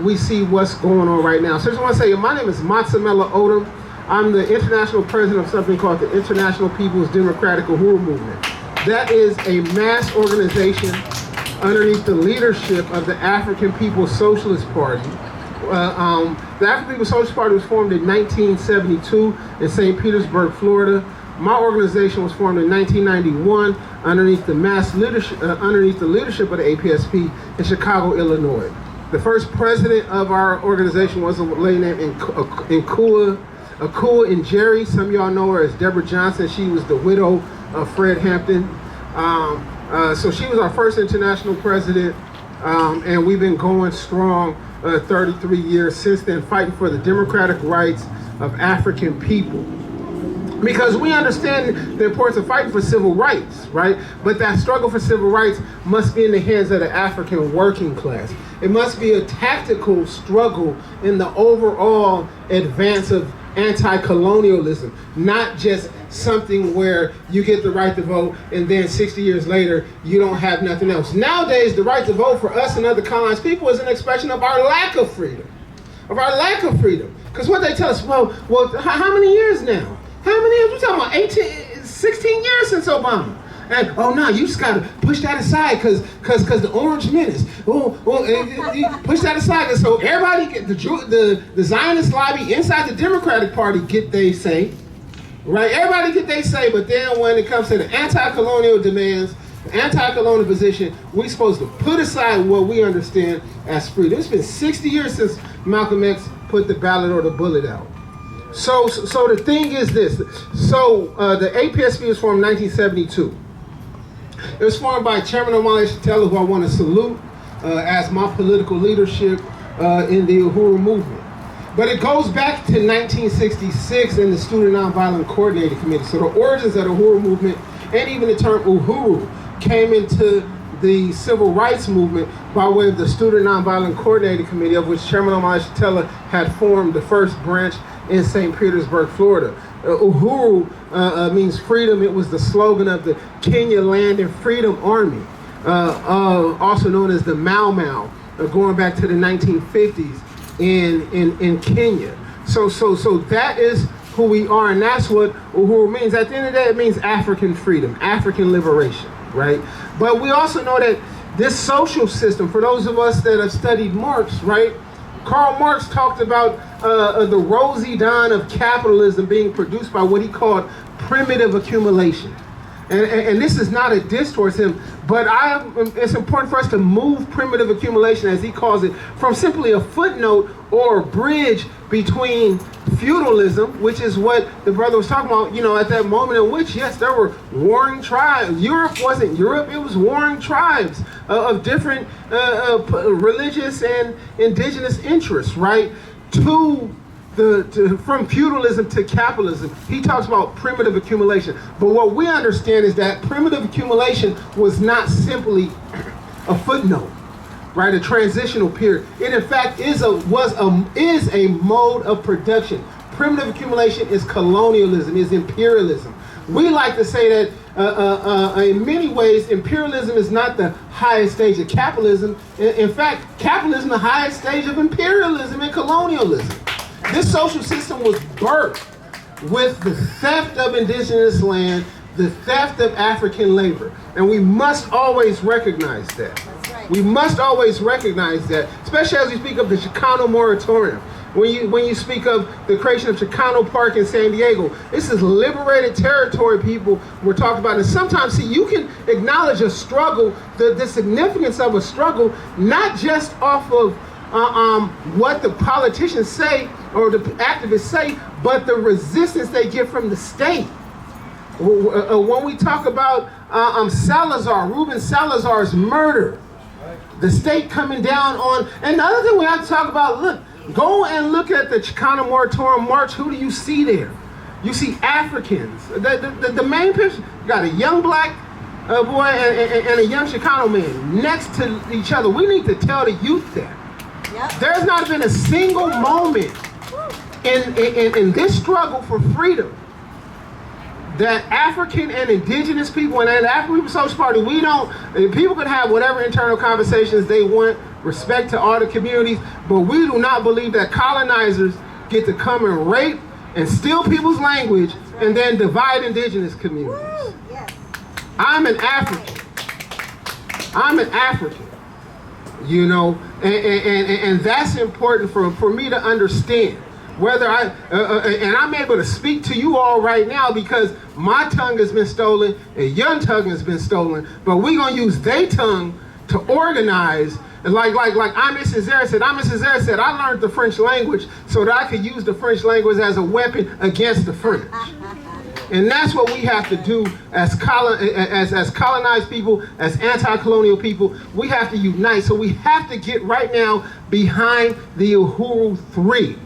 We see what's going on right now. So I just want to say, my name is Matsemela. I'm the international president of something called the International People's Democratic Uhuru Movement. That is a mass organization underneath the leadership of the African People's Socialist Party. The African People's Socialist Party was formed in 1972 in St. Petersburg, Florida. My organization was formed in 1991 underneath the leadership of the APSP in Chicago, Illinois. The first president of our organization was a lady named Akua Njeri. Some of y'all know her as Deborah Johnson. She was the widow of Fred Hampton. So she was our first international president, and we've been going strong 33 years since then, fighting for the democratic rights of African people. Because we understand the importance of fighting for civil rights, right? But that struggle for civil rights must be in the hands of the African working class. It must be a tactical struggle in the overall advance of anti-colonialism, not just something where you get the right to vote and then 60 years later you don't have nothing else. Nowadays, the right to vote for us and other colonized people is an expression of our lack of freedom. Because what they tell us, well, how many years now? How many years? We're talking about 16 years since Obama. And, oh no, you just gotta push that aside because the Orange Menace. Push that aside. So everybody get the Zionist lobby inside the Democratic Party get they say, right? Everybody get they say, but then when it comes to the anti-colonial demands, the anti-colonial position, we're supposed to put aside what we understand as freedom. It's been 60 years since Malcolm X put the ballot or the bullet out. So the thing is this. The APSP was formed in 1972. It was formed by Chairman Omali Yeshitela, who I want to salute as my political leadership in the Uhuru movement. But it goes back to 1966 in the Student Nonviolent Coordinating Committee. So the origins of the Uhuru movement and even the term Uhuru came into the civil rights movement by way of the Student Nonviolent Coordinating Committee, of which Chairman Omali Yeshitela had formed the first branch in St. Petersburg, Florida. Uhuru means freedom. It was the slogan of the Kenya Land and Freedom Army, also known as the Mau Mau, going back to the 1950s in Kenya. So that is who we are, and that's what Uhuru means. At the end of the day, it means African freedom, African liberation, right? But we also know that this social system, for those of us that have studied Marx, right? Karl Marx talked about the rosy dawn of capitalism being produced by what he called primitive accumulation. And this is not a diss towards him, but it's important for us to move primitive accumulation, as he calls it, from simply a footnote or a bridge between feudalism, which is what the brother was talking about, at that moment in which, yes, there were warring tribes. Europe wasn't Europe, it was warring tribes of different religious and indigenous interests, right? From feudalism to capitalism. He talks about primitive accumulation. But what we understand is that primitive accumulation was not simply a footnote, right? A transitional period. It in fact is a mode of production. Primitive accumulation is colonialism, is imperialism. We like to say that in many ways, imperialism is not the highest stage of capitalism. In fact, capitalism is the highest stage of imperialism and colonialism. This social system was birthed with the theft of indigenous land, the theft of African labor. And we must always recognize that. That's right. We must always recognize that, especially as we speak of the Chicano Moratorium. When you speak of the creation of Chicano Park in San Diego, this is liberated territory people we're talking about. And sometimes, see, you can acknowledge a struggle, the significance of a struggle, not just off of what the politicians say or the activists say, but the resistance they get from the state. When we talk about Ruben Salazar's murder, the state coming down on, and the other thing we have to talk about, go and look at the Chicano Moratorium March. Who do you see there? You see Africans. The main picture, you got a young black boy and a young Chicano man next to each other. We need to tell the youth that. Yep. There's not been a single moment in this struggle for freedom that African and indigenous people and the African People's Socialist Party, people can have whatever internal conversations they want, respect to all the communities, but we do not believe that colonizers get to come and rape and steal people's language and then divide indigenous communities. I'm an African. You know, and that's important for me to understand. Whether and I'm able to speak to you all right now because my tongue has been stolen and your tongue has been stolen, but we're gonna use their tongue to organize. Like Aimé Césaire said, I learned the French language so that I could use the French language as a weapon against the French. And that's what we have to do as colonized people, as anti-colonial people. We have to unite. So we have to get right now behind the Uhuru 3.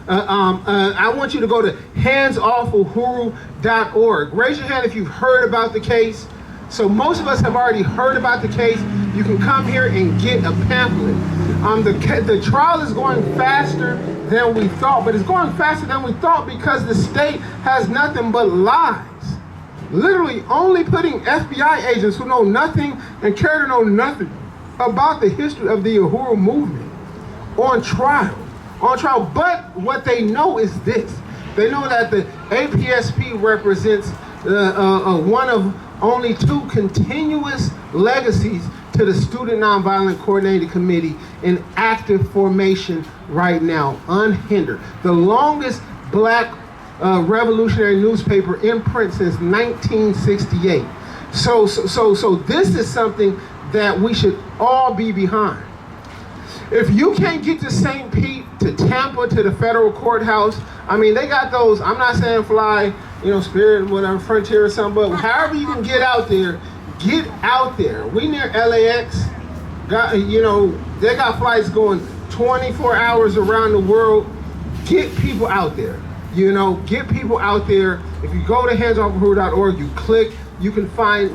I want you to go to handsoffuhuru.org. Raise your hand if you've heard about the case. So most of us have already heard about the case. You can come here and get a pamphlet. The trial is going faster than we thought, but it's going faster than we thought because the state has nothing but lies. Literally only putting FBI agents who know nothing and care to know nothing about the history of the Uhuru movement on trial. But what they know is this. They know that the APSP represents one of only 2 continuous legacies to the Student Nonviolent Coordinating Committee in active formation right now, unhindered. The longest black revolutionary newspaper in print since 1968. So this is something that we should all be behind. If you can't get to St. Pete, to Tampa, to the federal courthouse, I mean, they got those, I'm not saying fly, Spirit, whatever, Frontier or something, but however you can get out there, get out there. We near LAX, they got flights going 24 hours around the world. Get people out there, get people out there. If you go to handsoffwho.org, you click, you can find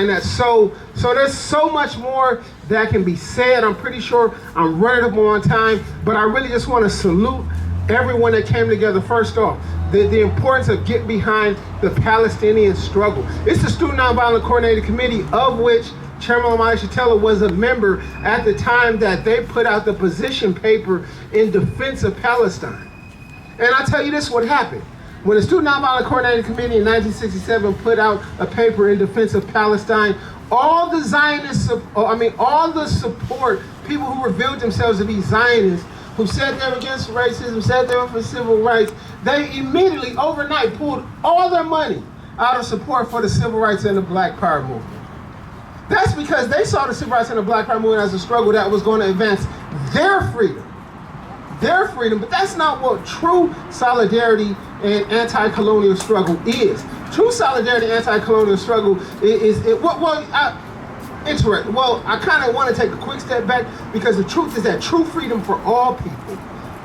that. So there's so much more that can be said. I'm pretty sure I'm running up on time, but I really just want to salute everyone that came together. First off, the importance of getting behind the Palestinian struggle. It's the Student Nonviolent Coordinating Committee, of which Chairman Lamani Shatella was a member at the time that they put out the position paper in defense of Palestine. And I tell you this, what happened. When the Student Nonviolent Coordinating Committee in 1967 put out a paper in defense of Palestine, all the support, people who revealed themselves to be Zionists, who said they were against racism, said they were for civil rights, they immediately, overnight, pulled all their money out of support for the civil rights and the Black Power movement. That's because they saw the civil rights and the Black Power movement as a struggle that was going to advance their freedom. But that's not what true solidarity and anti-colonial struggle is. True solidarity and anti-colonial struggle I kind of want to take a quick step back because the truth is that true freedom for all people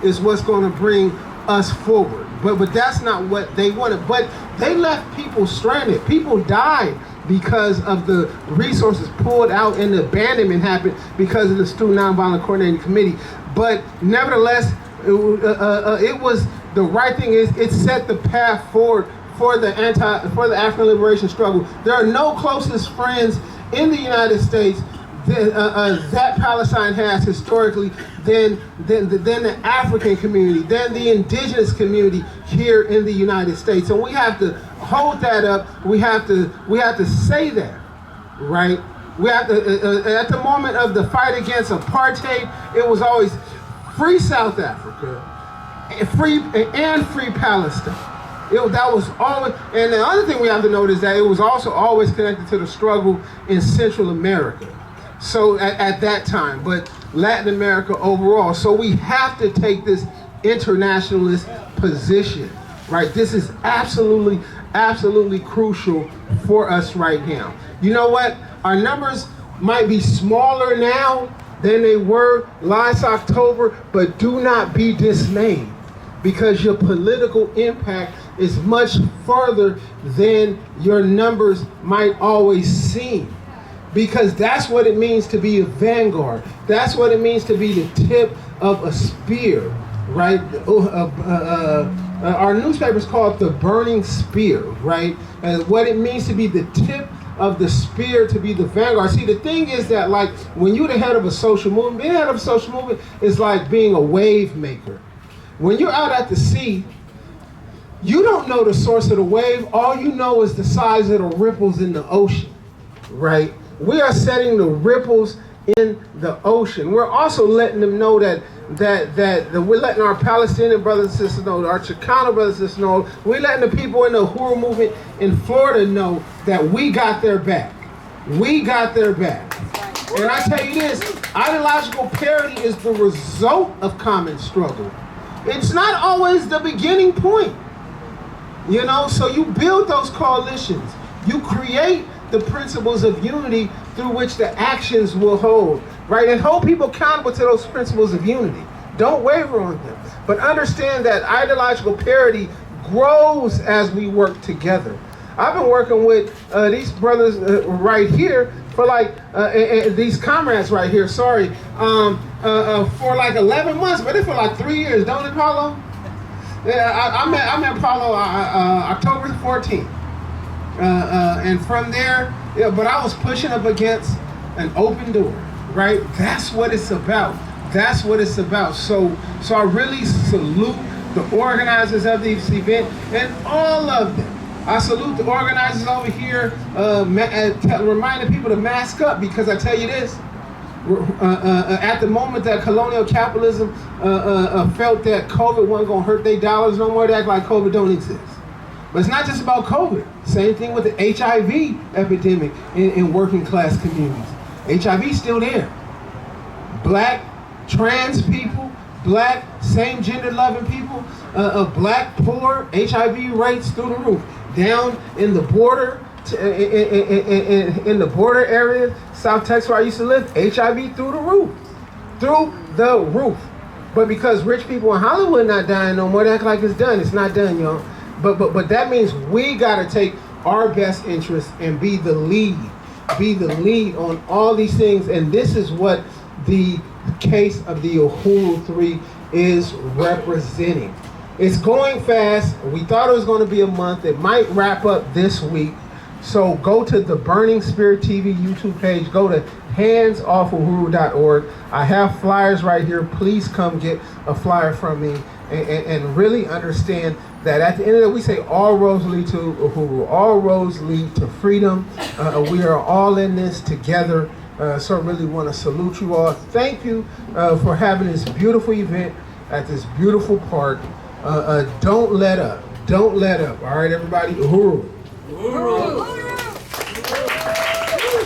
is what's going to bring us forward. But that's not what they wanted. But they left people stranded. People died because of the resources pulled out and the abandonment happened because of the Student Nonviolent Coordinating Committee. But nevertheless, it was the right thing. It set the path forward for the African liberation struggle. There are no closest friends in the United States that Palestine has historically than the African community, than the indigenous community here in the United States. And we have to hold that up. We have to say that, right? We have to, at the moment of the fight against apartheid, it was always free South Africa, and free Palestine. That was always, and the other thing we have to note is that it was also always connected to the struggle in Central America. So at that time, but Latin America overall. So we have to take this internationalist position, right? This is absolutely crucial for us right now. You know what? Our numbers might be smaller now than they were last October, but do not be dismayed because your political impact is much further than your numbers might always seem. Because that's what it means to be a vanguard. That's what it means to be the tip of a spear, right? Our newspapers call it the burning spear, right? And what it means to be the tip of the spear to be the vanguard. See, the thing is that, like, when you're the head of a social movement, being head of a social movement is like being a wave maker. When you're out at the sea, you don't know the source of the wave. All you know is the size of the ripples in the ocean, right? We are setting the ripples in the ocean. We're also letting them know that we're letting our Palestinian brothers and sisters know, our Chicano brothers and sisters know, we're letting the people in the Uhuru movement in Florida know that we got their back. We got their back. And I tell you this, ideological parity is the result of common struggle. It's not always the beginning point. You know, so you build those coalitions. You create the principles of unity through which the actions will hold, right? And hold people accountable to those principles of unity. Don't waver on them. But understand that ideological parity grows as we work together. I've been working with these brothers right here for like, these comrades right here, sorry, for like 11 months, but it's for like 3 years, don't it, Paulo? Yeah, I met Paulo October 14th. And from there, yeah, but I was pushing up against an open door, right? That's what it's about. That's what it's about. So I really salute the organizers of this event and all of them. I salute the organizers over here, reminding people to mask up, because I tell you this, at the moment that colonial capitalism felt that COVID wasn't going to hurt their dollars no more, they act like COVID don't exist. But it's not just about COVID. Same thing with the HIV epidemic in working class communities. HIV still there. Black, trans people, black, same gender loving people, black, poor, HIV rates through the roof. Down in the border, in the border area, South Texas where I used to live, HIV through the roof. Through the roof. But because rich people in Hollywood not dying no more, they act like it's done. It's not done, y'all. But that means we gotta take our best interests and be the lead. Be the lead on all these things. And this is what the case of the Uhuru 3 is representing. It's going fast. We thought it was going to be a month. It might wrap up this week. So go to the Burning Spirit TV YouTube page. Go to handsoffuhuru.org. I have flyers right here. Please come get a flyer from me and really understand that at the end of the day, we say all roads lead to Uhuru. All roads lead to freedom. We are all in this together. So I really want to salute you all. Thank you for having this beautiful event at this beautiful park. Don't let up. Don't let up. All right, everybody. Uhuru. Uhuru.